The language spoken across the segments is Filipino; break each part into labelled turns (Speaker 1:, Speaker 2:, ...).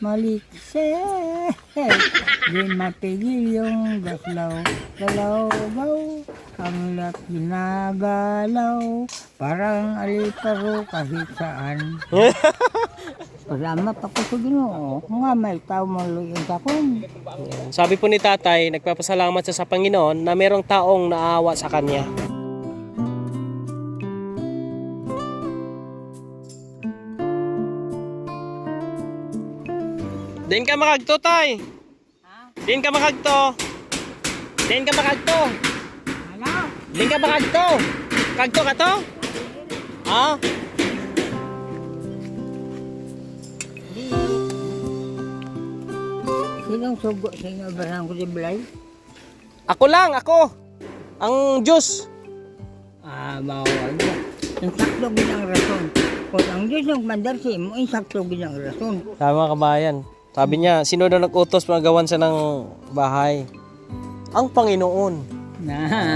Speaker 1: malikse. Di mapigil yung gaslaw, galaw-gaw. Ang lap ginagalaw, parang aliparo kahit saan. Salamat ako sa Ginoo. Kung nga may tao maluyin sa kun.
Speaker 2: Sabi po ni tatay, nagpapasalamat siya sa Panginoon na merong taong naawa sa kanya. Din ka makagto, tay. Din ka makagto. Din ka makagto.
Speaker 1: Ano?
Speaker 2: Din ka makagto. Kagto ka to? Ha?
Speaker 1: Sinong sugo sa inyo barang ko di Blay?
Speaker 2: Ako lang, ako. Ang Diyos.
Speaker 1: Bawal mo. Yung sakto ginang rason. Kung ang Diyos yung mandar sa imo, yung sakto ginang rason.
Speaker 2: Sabi mga kabayan, sabi niya, sino daw nag-utos magawan siya ng bahay? Ang Panginoon.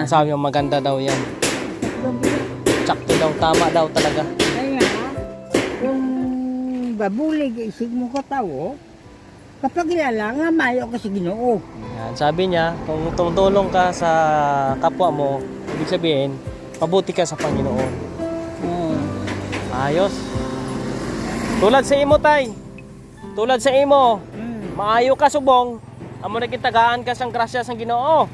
Speaker 2: Sabi niya, maganda daw yan. Sakto daw, tama daw talaga.
Speaker 1: Kaya kung babulig isig mo ka tao, kapag ilala nga mayo ka sa Ginoo.
Speaker 2: Yan, sabi niya, kung tumutulong ka sa kapwa mo, ibig sabihin, mabuti ka sa Panginoon. Ayos. Tulad sa imo, tay. Tulad sa imo. Maayo ka subong. Amo na kitagaan ka sang grasya sang Ginoo.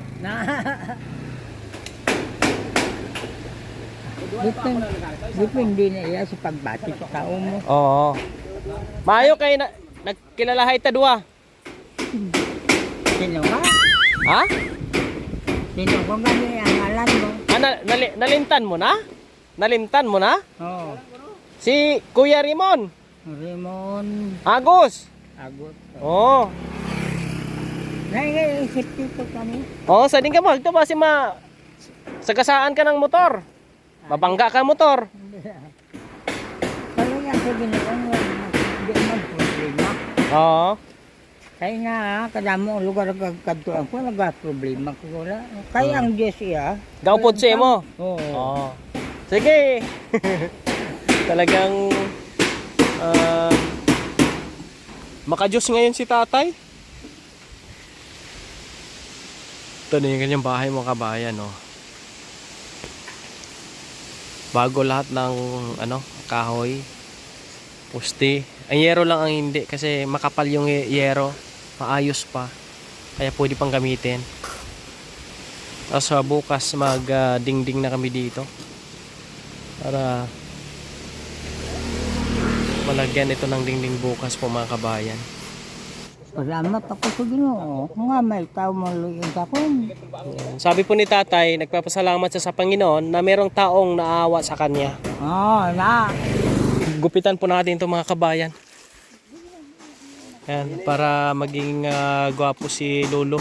Speaker 1: Depende na iya sa pagbati sa tao mo.
Speaker 2: Oo. Maayo kay na nagkilalahay ta duwa.
Speaker 1: Sino ka?
Speaker 2: Ha?
Speaker 1: Sino ko gani ang alam mo?
Speaker 2: Nalimtan mo na? Nalimtan mo na?
Speaker 1: Oo.
Speaker 2: Si Kuya Rimon.
Speaker 1: Rimon.
Speaker 2: Agus.
Speaker 1: Agot.
Speaker 2: Oo.
Speaker 1: Naiisip dito kami.
Speaker 2: Oo, sa din ka magto ba si sagasaan ka ng motor. Babangga ka motor.
Speaker 1: Pero yan sa Ginoo mo, hindi man problema.
Speaker 2: Oo.
Speaker 1: Kaya nga, kadamo lugar kagkadtuan ko, nagka-problema ko wala. Kaya ang Diyos iya.
Speaker 2: Gaupod sa imo.
Speaker 1: Oo.
Speaker 2: Oo. Sige. Talagang makajos ngayon si tatay. Ito na yung kanyang bahay mga kabayan, no? Bago lahat ng kahoy, puste. Ang yero lang ang hindi kasi makapal yung yero, maayos pa. Kaya pwede pang gamitin. Tapos bukas dingding na kami dito. Para malagyan ito ng dingding bukas po mga kabayan.
Speaker 1: Salamat ako sa Ginoo. Kung nga may tao maluyin sa kun.
Speaker 2: Yan. Sabi po ni tatay, nagpapasalamat siya sa Panginoon na merong taong naawa sa kanya.
Speaker 1: Na.
Speaker 2: Gupitan po natin ito mga kabayan. Yan, para maging gwapo si Lolo.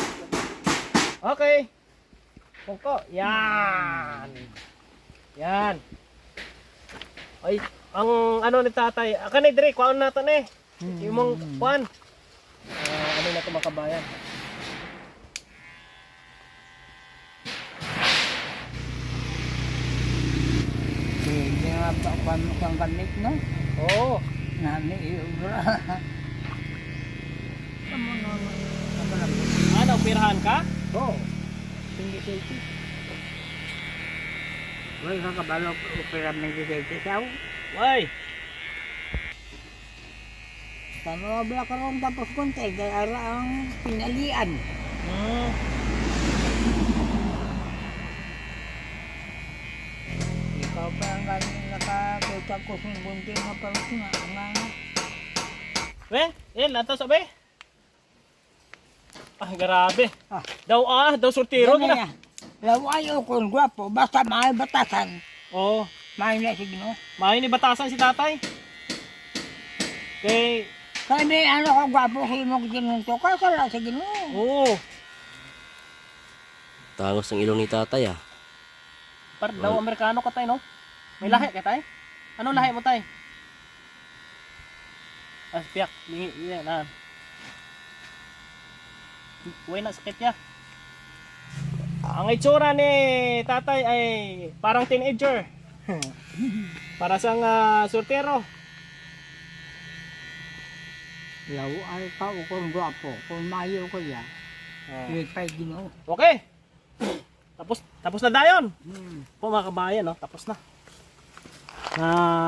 Speaker 2: Okay. Pungko. Yan. Yan. Ay, ang ni tatay. Kanay dire, kuhaan natin eh. Yung mong kuhaan. Na ito mga kabayan.
Speaker 1: Hindi nga pa kung kang gamit, no?
Speaker 2: Oo.
Speaker 1: Nami iubra.
Speaker 2: Ano, pirahan ka?
Speaker 1: Oo. Hindi safety. Wala kang kabalo opera ng safety sao?
Speaker 2: Why?
Speaker 1: Sa mga blakaron tapos konti, kaya ara ang pinalian. Ikaw pa ang galing nakakita ko sa bunting na palos nga.
Speaker 2: Yan, ato sabi. Grabe.
Speaker 1: Ah.
Speaker 2: Daw sortiro
Speaker 1: Ganun
Speaker 2: gina.
Speaker 1: niya. Lawayo kung gwapo, basta may batasan.
Speaker 2: Oo.
Speaker 1: May na signo.
Speaker 2: Mahay ni batasan si tatay. Kay,
Speaker 1: Kaya may ano ka gwapo sa imong ginunto ka, kala signo.
Speaker 2: oo.
Speaker 3: Tangos ng ilong ni tatay ah.
Speaker 2: Par daw Amerikano ka tay, no? May lahi ka tay? Anong lahi mo tay? Piyak. Yan, na. Uy, na sakit ya. Ang itsura ni tatay ay parang teenager. Para sang sortero.
Speaker 1: Law ay tao kung gwapo, kung mayo ko ya. Lipay Ginoo.
Speaker 2: Okay. Tapos na dayon.
Speaker 1: Hmm.
Speaker 2: Po mga kabayan, no? Tapos na.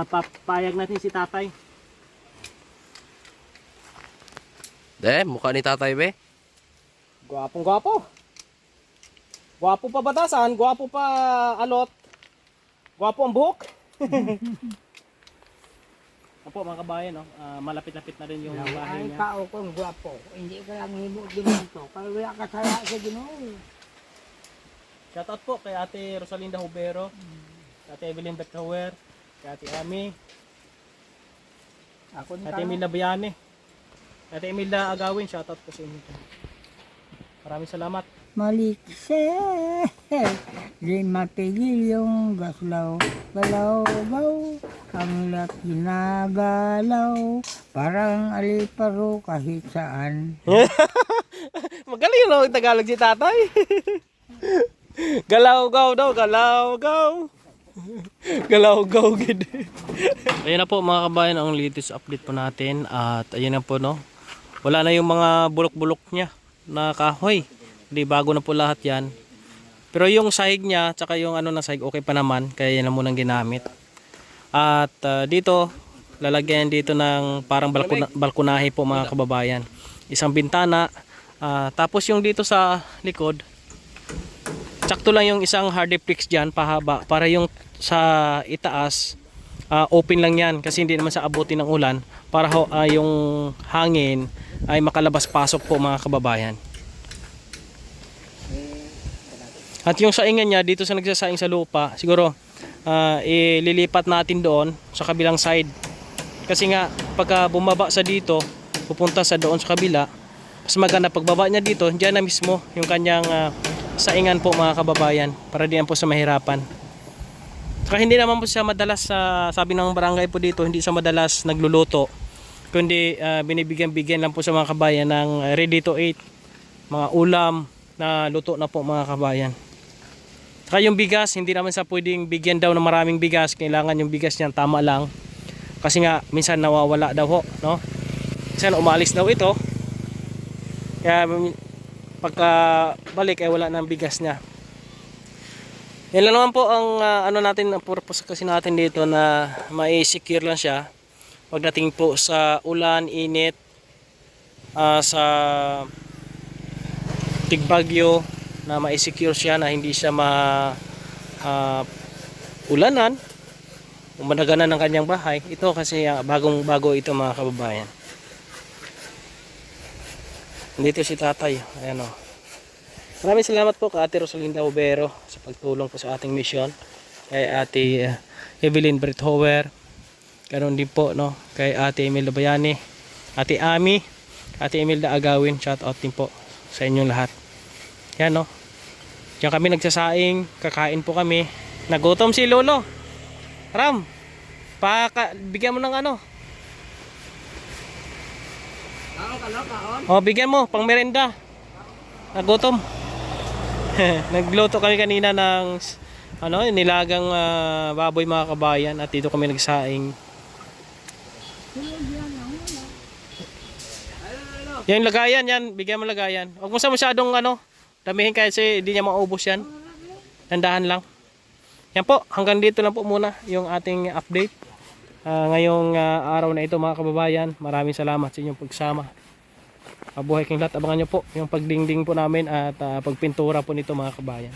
Speaker 2: Papayag natin si tatay.
Speaker 3: Mukha ni tatay be.
Speaker 2: Gwapong gwapo. Gwapo pa batasan, gwapo pa alot. Gwapo ang buhok. Opo mga kabayan, no? Malapit-lapit na rin yung
Speaker 1: Law
Speaker 2: bahay
Speaker 1: ay
Speaker 2: niya.
Speaker 1: tao kung gwapo. Hindi ka lang himo ginito. Kaya wala ka saya sa Ginoo.
Speaker 2: Shoutout po kay Ate Rosalinda Hubero, kay Ate Evelyn Bethower, kay Ate Ami,
Speaker 1: Ako ni
Speaker 2: kay Ate Emilda Bayane, kay Ate Emilda Agawin, shoutout po sa inyo. Maraming salamat.
Speaker 1: Malikse, di mapigil yung gaslaw, galaw, ang laki na galaw, parang aliparo kahit saan.
Speaker 2: Magaling no Tagalog si tatay. Galaw-gaw daw, galaw-gaw. Galaw-gaw gid. Ayun na po mga kabayan ang latest update po natin at ayun na po no. Wala na yung mga bulok-bulok niya na kahoy. Hindi bago na po lahat 'yan. Pero yung sahig niya tsaka yung ano na sahig okay pa naman kaya yan na munang ginamit. At dito lalagyan dito ng parang balkonahe po mga kababayan. Isang bintana tapos yung dito sa likod sakto lang yung isang hardiplex dyan pahaba para yung sa itaas open lang yan kasi hindi naman sa abutin ng ulan para yung hangin ay makalabas pasok po mga kababayan. At yung saingan niya dito sa nagsasaing sa lupa siguro ililipat natin doon sa kabilang side kasi nga pagka bumaba sa dito pupunta sa doon sa kabila mas maganda pagbaba niya dito diyan na mismo yung kanyang saingan po mga kababayan para diyan po sa mahirapan. Saka hindi naman po siya madalas sabi ng barangay po dito hindi siya madalas nagluluto kundi binibigyan-bigyan lang po sa mga kabayan ng ready to eat mga ulam na luto na po mga kabayan. Saka yung bigas hindi naman sa pwedeng bigyan daw ng maraming bigas, kailangan yung bigas niyan tama lang kasi nga minsan nawawala daw ho, no? Minsan umalis daw ito kaya pagka balik ay wala ng bigas niya. Yan lang naman po ang ano natin, ang purpose kasi natin dito na mai-secure lang siya pagdating po sa ulan, init, sa tigbagyo na mai-secure siya na hindi siya ulanan umanaganan ng kanyang bahay. Ito kasi bagong bago ito mga kababayan. Dito si tatay, ayan o. Maraming salamat po kay Ate Rosalinda Hubero sa pagtulong po sa ating mission. Kay Ate Evelyn Bethower, ganoon din po no, kay Ate Emilda Bayane, Ate Ami, Ate Emilda Agawin, shout out din po sa inyong lahat. Yan no. Diyan kami nagsasaing, kakain po kami. Nagutom si Lolo. Ram, bigyan mo ng ano. Bigyan mo pang merenda. Nagutom. Nagluto kami kanina ng nilagang baboy mga kabayan at dito kami nagsaing. Yan lagayan yan, bigyan mo lagayan. Huwag mo sa masyadong damihin kasi hindi niya maubos yan. Tandahan lang. Yan po, hanggang dito lang po muna yung ating update. Ngayong araw na ito mga kababayan, maraming salamat sa inyong pagsama. Mabuhay kayong lahat, abangan nyo po yung pagdingding po namin at pagpintura po nito mga kababayan.